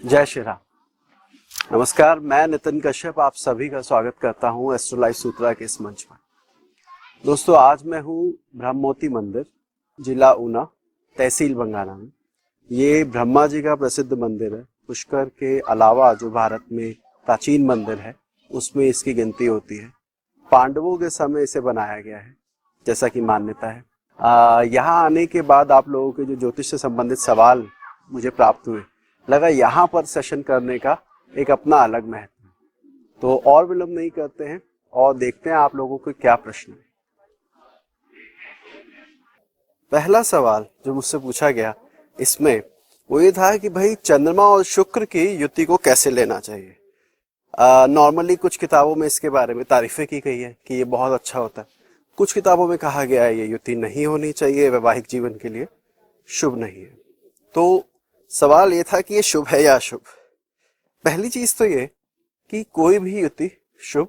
जय श्री राम। नमस्कार, मैं नितिन कश्यप आप सभी का स्वागत करता हूं एस्ट्रो लाइफ सूत्रा के इस मंच पर। दोस्तों, आज मैं हूं ब्रह्मोती मंदिर, जिला ऊना, तहसील बंगाना में। ये ब्रह्मा जी का प्रसिद्ध मंदिर है। पुष्कर के अलावा जो भारत में प्राचीन मंदिर है उसमें इसकी गिनती होती है। पांडवों के समय इसे बनाया गया है जैसा कि मान्यता है। यहाँ आने के बाद आप लोगों के जो ज्योतिष से संबंधित सवाल मुझे प्राप्त हुए, लगा यहाँ पर सेशन करने का एक अपना अलग महत्व है। तो और विलंब नहीं करते हैं और देखते हैं आप लोगों को क्या प्रश्न है। पहला सवाल जो मुझसे पूछा गया इसमें वो ये था कि भाई चंद्रमा और शुक्र की युति को कैसे लेना चाहिए। नॉर्मली कुछ किताबों में इसके बारे में तारीफें की गई है कि ये बहुत अच्छा होता है। कुछ किताबों में कहा गया है ये युति नहीं होनी चाहिए, वैवाहिक जीवन के लिए शुभ नहीं है। तो सवाल ये था कि ये शुभ है या अशुभ। पहली चीज तो ये कि कोई भी युति शुभ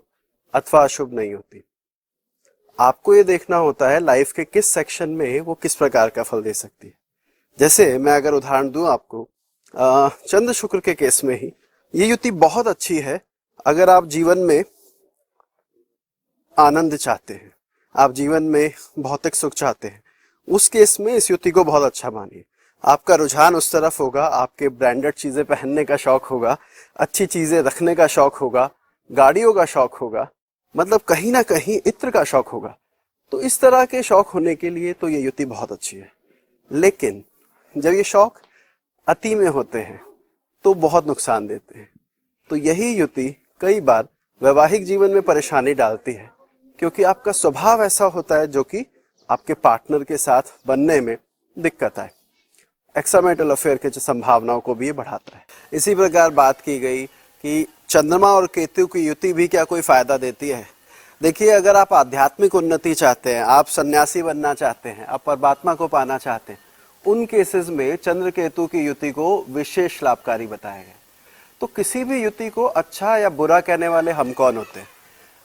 अथवा अशुभ नहीं होती। आपको ये देखना होता है लाइफ के किस सेक्शन में वो किस प्रकार का फल दे सकती है। जैसे मैं अगर उदाहरण दूं आपको, चंद्र शुक्र के केस में ही ये युति बहुत अच्छी है अगर आप जीवन में आनंद चाहते हैं, आप जीवन में भौतिक सुख चाहते हैं, उस केस में इस युति को बहुत अच्छा मानिए। आपका रुझान उस तरफ होगा, आपके ब्रांडेड चीजें पहनने का शौक होगा, अच्छी चीजें रखने का शौक होगा, गाड़ियों का शौक होगा, मतलब कहीं ना कहीं इत्र का शौक होगा। तो इस तरह के शौक होने के लिए तो ये युति बहुत अच्छी है। लेकिन जब ये शौक अति में होते हैं तो बहुत नुकसान देते हैं। तो यही युति कई बार वैवाहिक जीवन में परेशानी डालती है, क्योंकि आपका स्वभाव ऐसा होता है जो कि आपके पार्टनर के साथ बनने में दिक्कत आए। एक्स्ट्रामैरिटल अफेयर के संभावनाओं को भी ये बढ़ाता है। इसी प्रकार बात की गई कि चंद्रमा और केतु की युति भी क्या कोई फायदा देती है। देखिए, अगर आप आध्यात्मिक उन्नति चाहते हैं, आप सन्यासी बनना चाहते हैं, आप परमात्मा को पाना चाहते हैं, उन केसेस में चंद्र केतु की युति को विशेष लाभकारी बताया गया। तो किसी भी युति को अच्छा या बुरा कहने वाले हम कौन होते हैं?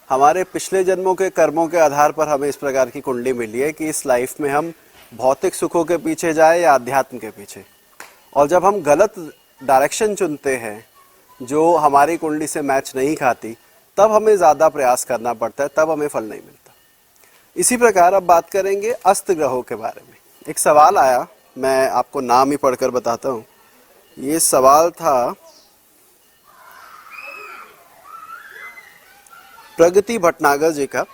हमारे पिछले जन्मों के कर्मों के आधार पर हमें इस प्रकार की कुंडली मिली है कि इस लाइफ में हम भौतिक सुखों के पीछे जाए या अध्यात्म के पीछे। और जब हम गलत डायरेक्शन चुनते हैं जो हमारी कुंडली से मैच नहीं खाती, तब हमें ज्यादा प्रयास करना पड़ता है, तब हमें फल नहीं मिलता। इसी प्रकार अब बात करेंगे अस्त ग्रहों के बारे में। एक सवाल आया, मैं आपको नाम ही पढ़कर बताता हूं। ये सवाल था प्रगति भटनागर जी का।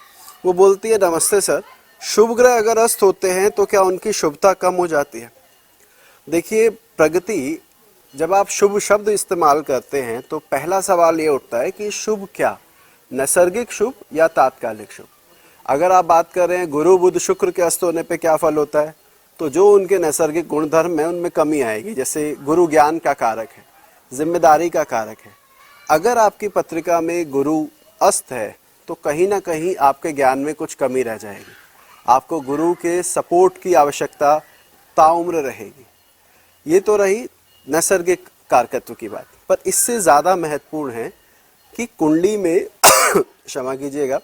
वो बोलती है, नमस्ते सर, शुभ ग्रह अगर अस्त होते हैं तो क्या उनकी शुभता कम हो जाती है? देखिए प्रगति, जब आप शुभ शब्द इस्तेमाल करते हैं तो पहला सवाल ये उठता है कि शुभ क्या, नैसर्गिक शुभ या तात्कालिक शुभ। अगर आप बात कर रहे हैं गुरु बुध शुक्र के अस्त होने पे क्या फल होता है, तो जो उनके नैसर्गिक गुणधर्म है उनमें कमी आएगी। जैसे गुरु ज्ञान का कारक है, जिम्मेदारी का कारक है। अगर आपकी पत्रिका में गुरु अस्त है तो कहीं ना कहीं आपके ज्ञान में कुछ कमी रह जाएगी। आपको गुरु के सपोर्ट की आवश्यकता ताउम्र रहेगी। ये तो रही नैसर्गिक कारकत्व की बात। पर इससे ज्यादा महत्वपूर्ण है कि कुंडली में क्षमा कीजिएगा,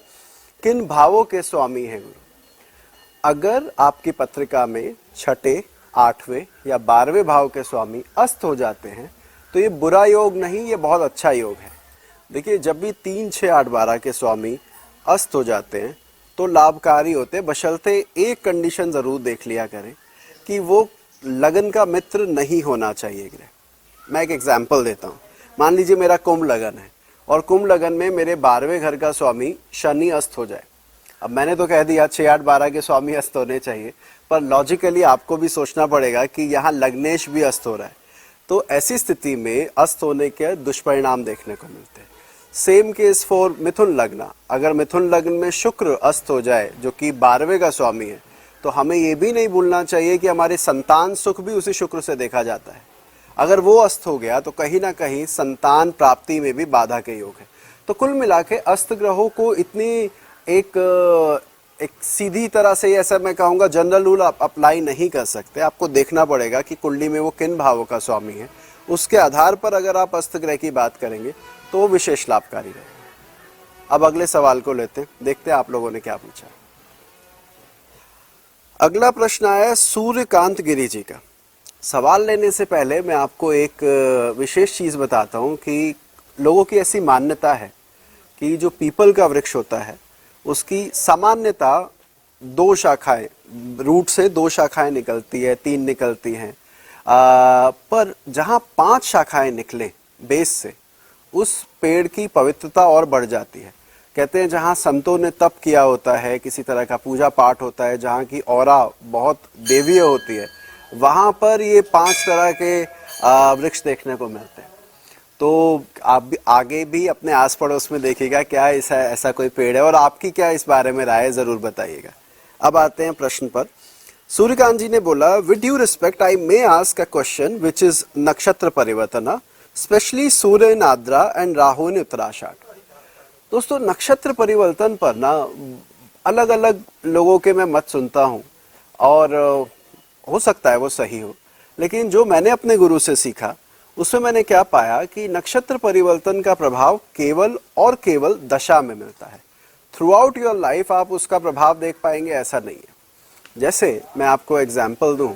किन भावों के स्वामी है गुरु। अगर आपकी पत्रिका में छठे, आठवें या 12वें भाव के स्वामी अस्त हो जाते हैं तो ये बुरा योग नहीं, ये बहुत अच्छा योग है। देखिए, जब भी 3, 6, 8, 12 के स्वामी अस्त हो जाते हैं तो लाभकारी होते हैं, बशर्ते एक कंडीशन जरूर देख लिया करें कि वो लगन का मित्र नहीं होना चाहिए ग्रह। मैं एक एग्जाम्पल देता हूँ। मान लीजिए मेरा कुंभ लगन है और कुंभ लगन में मेरे 12वें घर का स्वामी शनि अस्त हो जाए। अब मैंने तो कह दिया 6, 8, 12 के स्वामी अस्त होने चाहिए, पर लॉजिकली आपको भी सोचना पड़ेगा कि यहाँ लग्नेश भी अस्त हो रहा है। तो ऐसी स्थिति में अस्त होने के दुष्परिणाम देखने को मिलते हैं। सेम केस फॉर मिथुन लग्न। अगर मिथुन लग्न में शुक्र अस्त हो जाए जो कि 12वें का स्वामी है, तो हमें ये भी नहीं भूलना चाहिए कि हमारे संतान सुख भी उसी शुक्र से देखा जाता है। अगर वो अस्त हो गया तो कहीं ना कहीं संतान प्राप्ति में भी बाधा के योग है। तो कुल मिला के अस्त ग्रहों को इतनी एक सीधी तरह से, ऐसा मैं कहूँगा जनरल रूल आप अप्लाई नहीं कर सकते। आपको देखना पड़ेगा कि कुंडली में वो किन भावों का स्वामी है। उसके आधार पर अगर आप अस्त ग्रह की बात करेंगे तो वो विशेष लाभकारी रहेगा। अब अगले सवाल को लेते हैं, देखते हैं आप लोगों ने क्या पूछा। अगला प्रश्न आया सूर्यकांत गिरी जी का। सवाल लेने से पहले मैं आपको एक विशेष चीज़ बताता हूँ कि लोगों की ऐसी मान्यता है कि जो पीपल का वृक्ष होता है उसकी सामान्यता दो शाखाएं, रूट से दो शाखाएं निकलती है, तीन निकलती हैं, पर जहाँ 5 शाखाएं निकले बेस से, उस पेड़ की पवित्रता और बढ़ जाती है। कहते हैं जहाँ संतों ने तप किया होता है, किसी तरह का पूजा पाठ होता है, जहाँ की ऑरा बहुत देवीय होती है, वहाँ पर ये 5 तरह के वृक्ष देखने को मिलते हैं। तो आप भी आगे भी अपने आस पड़ोस में देखिएगा क्या ऐसा कोई पेड़ है, और आपकी क्या इस बारे में राय है, जरूर बताइएगा। अब आते हैं प्रश्न पर। सूर्यकांत जी ने बोला, with due respect I may ask a question which is nakshatra parivartan, specially Surya in Ardra and Rahu in Uttarashadha. दोस्तों, नक्षत्र परिवर्तन पर ना अलग अलग लोगों के मैं मत सुनता हूँ, और हो सकता है वो सही हो, लेकिन जो मैंने अपने गुरु से सीखा उसमें मैंने क्या पाया कि नक्षत्र परिवर्तन का प्रभाव केवल और केवल दशा में मिलता है। थ्रू आउट योर लाइफ आप उसका प्रभाव देख पाएंगे ऐसा नहीं है। जैसे मैं आपको एग्जाम्पल दूं,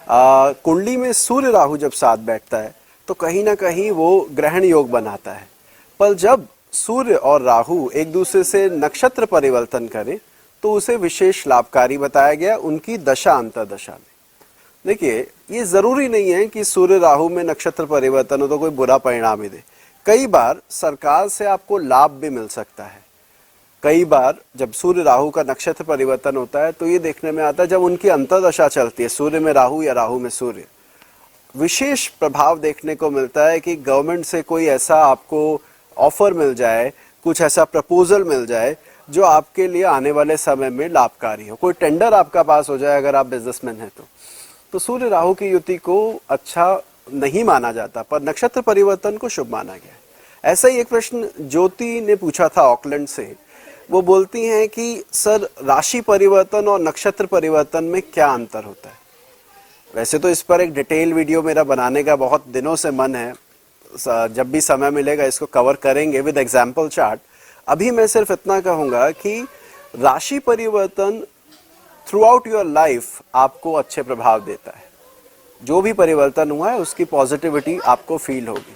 कुंडली में सूर्य राहु जब साथ बैठता है तो कहीं ना कहीं वो ग्रहण योग बनाता है, पर जब सूर्य और राहु एक दूसरे से नक्षत्र परिवर्तन करें तो उसे विशेष लाभकारी बताया गया उनकी दशा अंतर्दशा में। देखिए, ये जरूरी नहीं है कि सूर्य राहु में नक्षत्र परिवर्तन हो तो कोई बुरा परिणाम ही दे। कई बार सरकार से आपको लाभ भी मिल सकता है। कई बार जब सूर्य राहु का नक्षत्र परिवर्तन होता है तो ये देखने में आता है, जब उनकी अंतर्दशा चलती है, सूर्य में राहु या राहु में सूर्य, विशेष प्रभाव देखने को मिलता है कि गवर्नमेंट से कोई ऐसा आपको ऑफर मिल जाए, कुछ ऐसा प्रपोजल मिल जाए जो आपके लिए आने वाले समय में लाभकारी हो। कोई टेंडर आपका पास हो जाए अगर आप बिजनेसमैन हैं तो सूर्य राहु की युति को अच्छा नहीं माना जाता, पर नक्षत्र परिवर्तन को शुभ माना गया है। ऐसा ही एक प्रश्न ज्योति ने पूछा था ऑकलैंड से। वो बोलती हैं कि सर, राशि परिवर्तन और नक्षत्र परिवर्तन में क्या अंतर होता है? वैसे तो इस पर एक डिटेल वीडियो मेरा बनाने का बहुत दिनों से मन है, जब भी समय मिलेगा इसको कवर करेंगे विद एग्जाम्पल चार्ट। अभी मैं सिर्फ इतना कहूँगा कि राशि परिवर्तन थ्रू आउट योर लाइफ आपको अच्छे प्रभाव देता है। जो भी परिवर्तन हुआ है उसकी पॉजिटिविटी आपको फील होगी।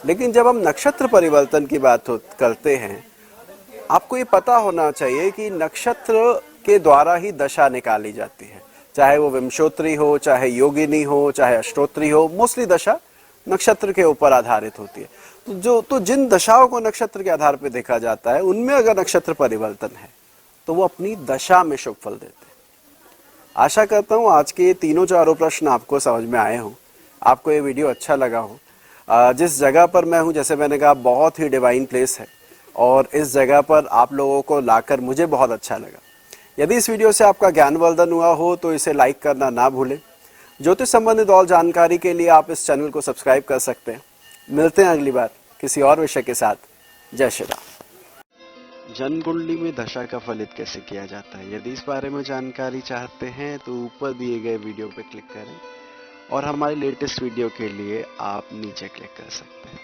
लेकिन जब हम नक्षत्र परिवर्तन की बात करते हैं, आपको ये पता होना चाहिए कि नक्षत्र के द्वारा ही दशा निकाली जाती है, चाहे वो विंशोत्री हो, चाहे योगिनी हो, चाहे अष्टोत्री हो, मोस्टली दशा नक्षत्र के ऊपर आधारित होती है। तो जिन दशाओं को नक्षत्र के आधार पर देखा जाता है, उनमें अगर नक्षत्र परिवर्तन है तो वो अपनी दशा में शुभ फल देते हैं। आशा करता हूँ आज के तीनों चारों प्रश्न आपको समझ में आए हों, आपको ये वीडियो अच्छा लगा हो। जिस जगह पर मैं हूँ, जैसे मैंने कहा, बहुत ही डिवाइन प्लेस है, और इस जगह पर आप लोगों को लाकर मुझे बहुत अच्छा लगा। यदि इस वीडियो से आपका ज्ञानवर्धन हुआ हो तो इसे लाइक करना ना भूलें। ज्योतिष संबंधित और जानकारी के लिए आप इस चैनल को सब्सक्राइब कर सकते हैं। मिलते हैं अगली बार किसी और विषय के साथ। जय श्री राम। जन्म कुंडली में दशा का फलित कैसे किया जाता है, यदि इस बारे में जानकारी चाहते हैं तो ऊपर दिए गए वीडियो पर क्लिक करें, और हमारे लेटेस्ट वीडियो के लिए आप नीचे क्लिक कर सकते हैं।